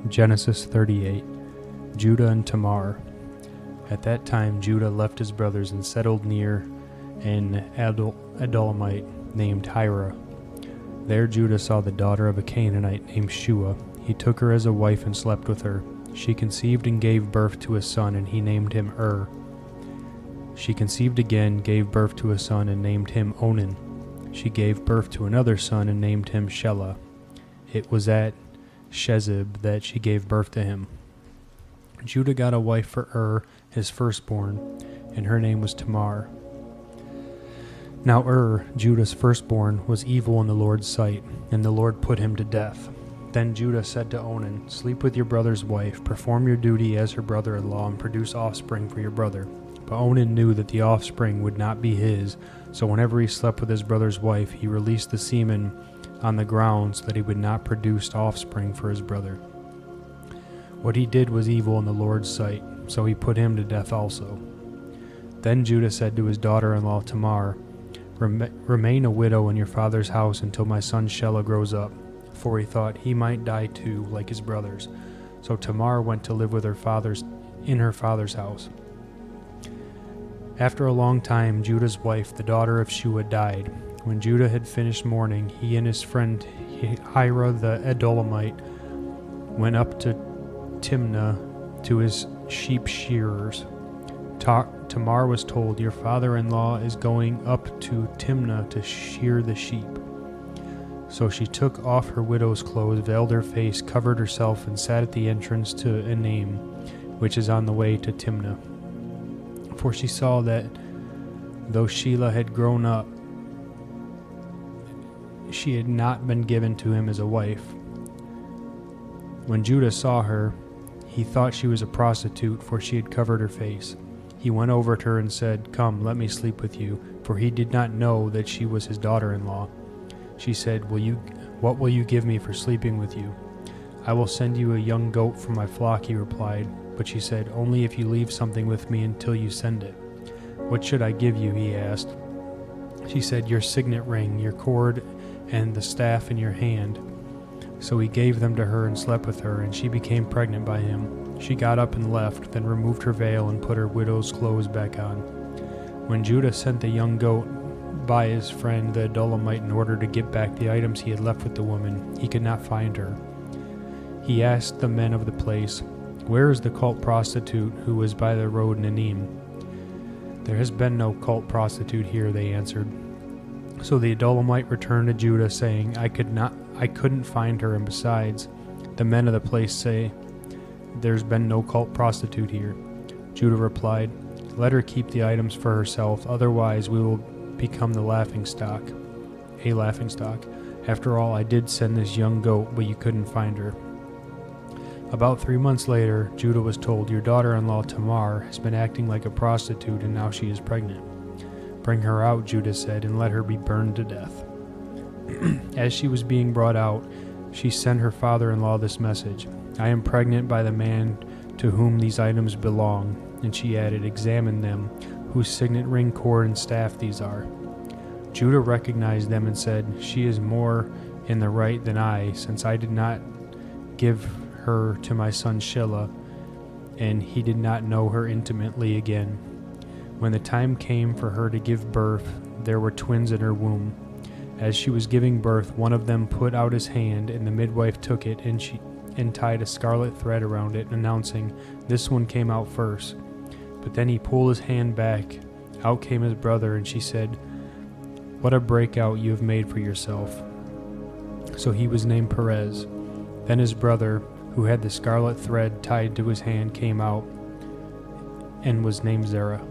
Genesis 38. Judah and Tamar. At that time Judah left his brothers and settled near an Adullamite named Hira. There Judah saw the daughter of a Canaanite named Shua. He took her as a wife and slept with her. She conceived and gave birth to a son, and he named him She conceived again, gave birth to a son, and named him Onan. She gave birth to another son, and named him Shelah. It was at Shezib that she gave birth to him. Judah got a wife for his firstborn, and her name was Tamar. Now Judah's firstborn, was evil in the Lord's sight, and the Lord put him to death. Then Judah said to Onan, "Sleep with your brother's wife, perform your duty as her brother-in-law, and produce offspring for your brother." But Onan knew that the offspring would not be his, so whenever he slept with his brother's wife, he released the semen on the ground so that he would not produce offspring for his brother. What he did was evil in the Lord's sight, so he put him to death also. Then Judah said to his daughter-in-law Tamar, "Remain a widow in your father's house until my son Shelah grows up," for he thought he might die too, like his brothers. So Tamar went to live with in her father's house. After a long time, Judah's wife, the daughter of Shua, died. When Judah had finished mourning, he and his friend Hira the Adullamite went up to Timnah to his sheep shearers. Tamar was told, "Your father-in-law is going up to Timnah to shear the sheep." So she took off her widow's clothes, veiled her face, covered herself, and sat at the entrance to Enaim, which is on the way to Timnah. For she saw that though Shelah had grown up, she had not been given to him as a wife. When Judah saw her, he thought she was a prostitute, for she had covered her face. He went over to her and said, "Come, let me sleep with you," for he did not know that she was his daughter-in-law. She said, "What will you give me for sleeping with you?" "I will send you a young goat from my flock," he replied. But she said, "Only if you leave something with me until you send it." "What should I give you?" he asked. She said, "Your signet ring, your cord, and the staff in your hand." So he gave them to her and slept with her, and she became pregnant by him. She got up and left, then removed her veil and put her widow's clothes back on. When Judah sent the young goat by his friend the Adullamite in order to get back the items he had left with the woman, he could not find her. He asked the men of the place, "Where is the cult prostitute who was by the road in Enaim?" "There has been no cult prostitute here," they answered. So the Adullamite returned to Judah, saying, I couldn't find her, and besides, the men of the place say, there's been no cult prostitute here." Judah replied, "Let her keep the items for herself, otherwise we will become a laughing stock. After all, I did send this young goat, but you couldn't find her." About 3 months later, Judah was told, "Your daughter-in-law Tamar has been acting like a prostitute, and now she is pregnant." "Bring her out," Judah said, "and let her be burned to death." As she was being brought out, she sent her father-in-law this message, "I am pregnant by the man to whom these items belong." And she added, "Examine them, whose signet ring, cord, and staff these are." Judah recognized them and said, "She is more in the right than I, since I did not give her to my son Shelah, and he did not know her intimately again." When the time came for her to give birth, there were twins in her womb. As she was giving birth, one of them put out his hand, and the midwife took it and tied a scarlet thread around it, announcing, "This one came out first." But then he pulled his hand back. Out came his brother, and she said, "What a breakout you have made for yourself." So he was named Perez. Then his brother, who had the scarlet thread tied to his hand, came out and was named Zerah.